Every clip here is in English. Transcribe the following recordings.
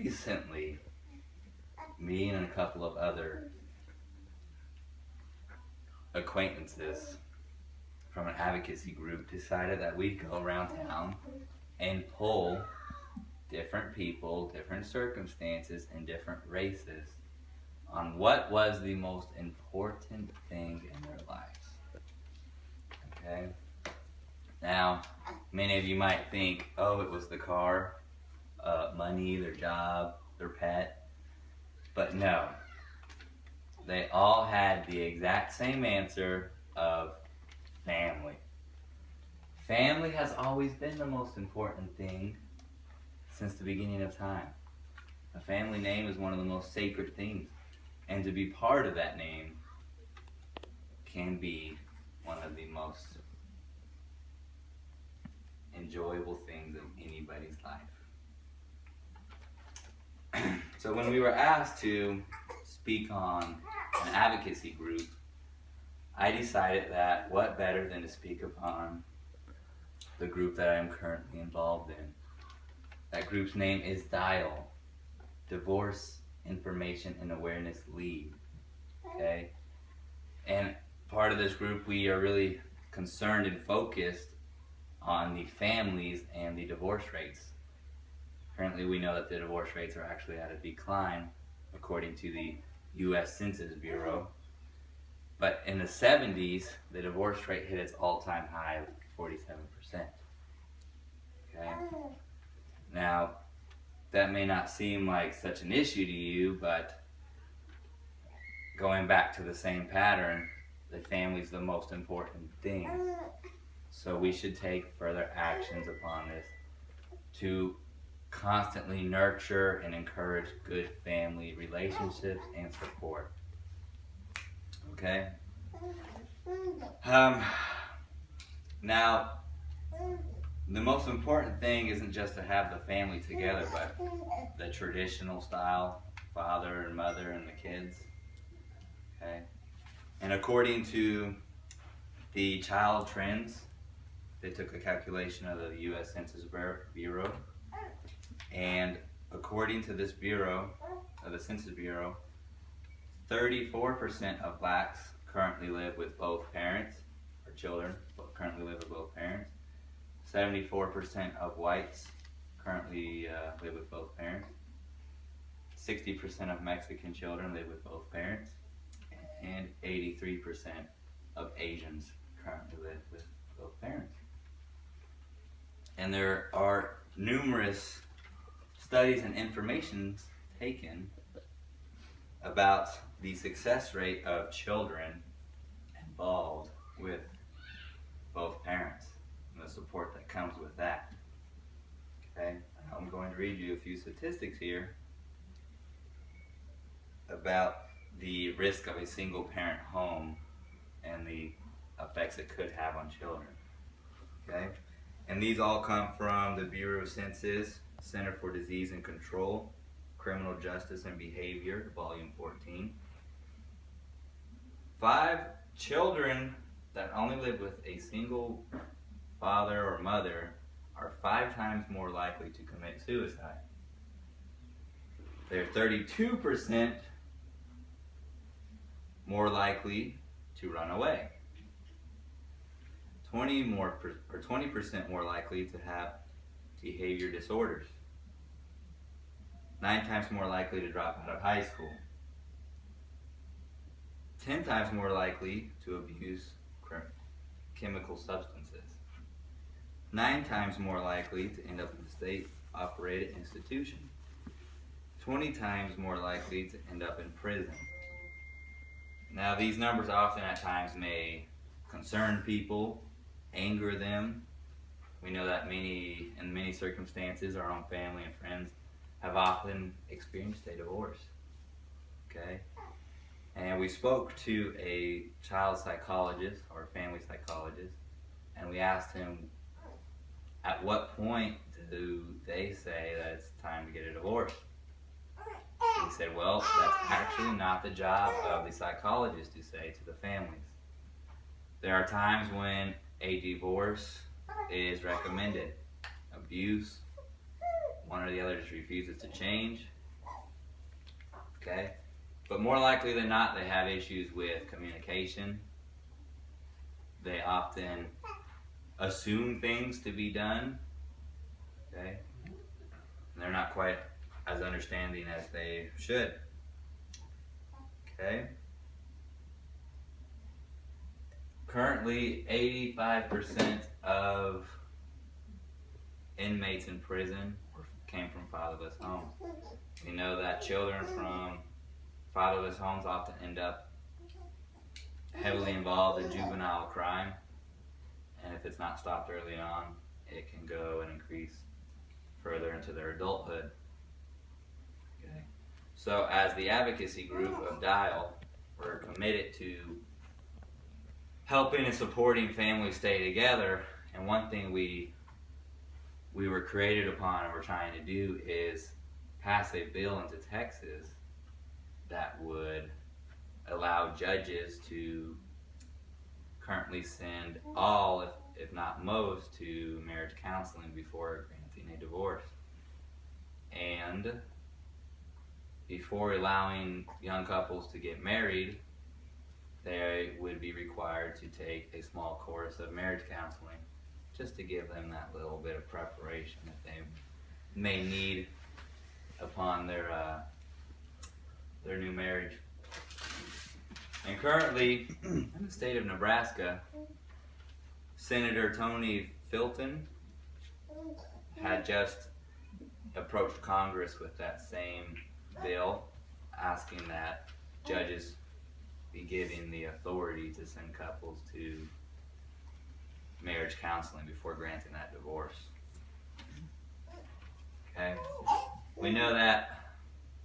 recently, me and a couple of other acquaintances from an advocacy group decided that we'd go around town and poll different people, different circumstances, and different races on what was the most important thing in their lives. Okay? Now, many of you might think, oh, it was the car, money, their job, their pet. But no. They all had the exact same answer of family. Family has always been the most important thing since the beginning of time. A family name is one of the most sacred things. And to be part of that name can be one of the most enjoyable things in anybody's life. So when we were asked to speak on an advocacy group, I decided that what better than to speak upon the group that I am currently involved in. That group's name is DIAL, Divorce Information and Awareness League. Okay? And part of this group, we are really concerned and focused on the families and the divorce rates. Currently, we know that the divorce rates are actually at a decline, according to the U.S. Census Bureau. But in the 70s, the divorce rate hit its all-time high of 47%. Okay? Now, that may not seem like such an issue to you, but going back to the same pattern, the family's the most important thing. So we should take further actions upon this to constantly nurture and encourage good family relationships and support. Okay? Now, the most important thing isn't just to have the family together, but the traditional style, father and mother and the kids. Okay? And according to the child trends, they took a calculation of the U.S. Census Bureau, and according to this bureau, the Census Bureau, 34% of blacks currently live with both parents, or children currently live with both parents. 74% of whites currently live with both parents. 60% of Mexican children live with both parents. And 83% of Asians currently live with both parents. And there are numerous studies and information taken about the success rate of children involved with both parents and the support that comes with that. Okay, I'm going to read you a few statistics here about the risk of a single parent home and the effects it could have on children. Okay, and these all come from the Bureau of Census, Center for Disease and Control, Criminal Justice and Behavior, Volume 14. 5 children that only live with a single father or mother are 5 times more likely to commit suicide. They're 32% more likely to run away. 20% more likely to have behavior disorders. 9 times more likely to drop out of high school. 10 times more likely to abuse chemical substances. 9 times more likely to end up in a state-operated institution. 20 times more likely to end up in prison. Now, these numbers often at times may concern people, anger them. We know that in many circumstances, our own family and friends have often experienced a divorce. Okay? And we spoke to a child psychologist or a family psychologist, and we asked him, at what point do they say that it's time to get a divorce? He said, well, that's actually not the job of the psychologist to say to the families. There are times when a divorce is recommended. Abuse, one or the other just refuses to change, Okay? But more likely than not, they have issues with communication. They often assume things to be done. Okay? And they're not quite as understanding as they should. Okay? Currently, 85% of inmates in prison came from fatherless homes. We know that children from fatherless homes often end up heavily involved in juvenile crime, and if it's not stopped early on, it can go and increase further into their adulthood. Okay. So as the advocacy group of Dial, we're committed to helping and supporting families stay together, and one thing we were created upon and we're trying to do is pass a bill into Texas that would allow judges to currently send all, if not most, to marriage counseling before granting a divorce. And before allowing young couples to get married, they would be required to take a small course of marriage counseling just to give them that little bit of preparation that they may need upon their new marriage. And currently, in the state of Nebraska, Senator Tony Filton had just approached Congress with that same bill, asking that judges be given the authority to send couples to marriage counseling before granting that divorce. Okay? We know that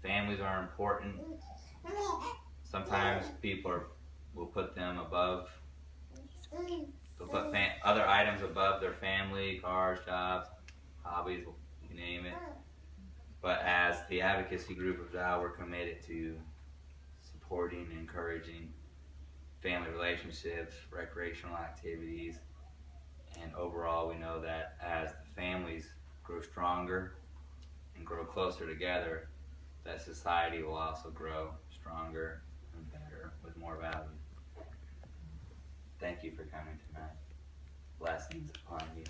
families are important. Sometimes people will put them above, they'll put other items above their family, cars, jobs, hobbies, you name it. But as the advocacy group of Dow, we're committed to supporting and encouraging family relationships, recreational activities, and overall we know that as the families grow stronger and grow closer together, that society will also grow stronger and better with more value. Thank you for coming tonight. Blessings upon you.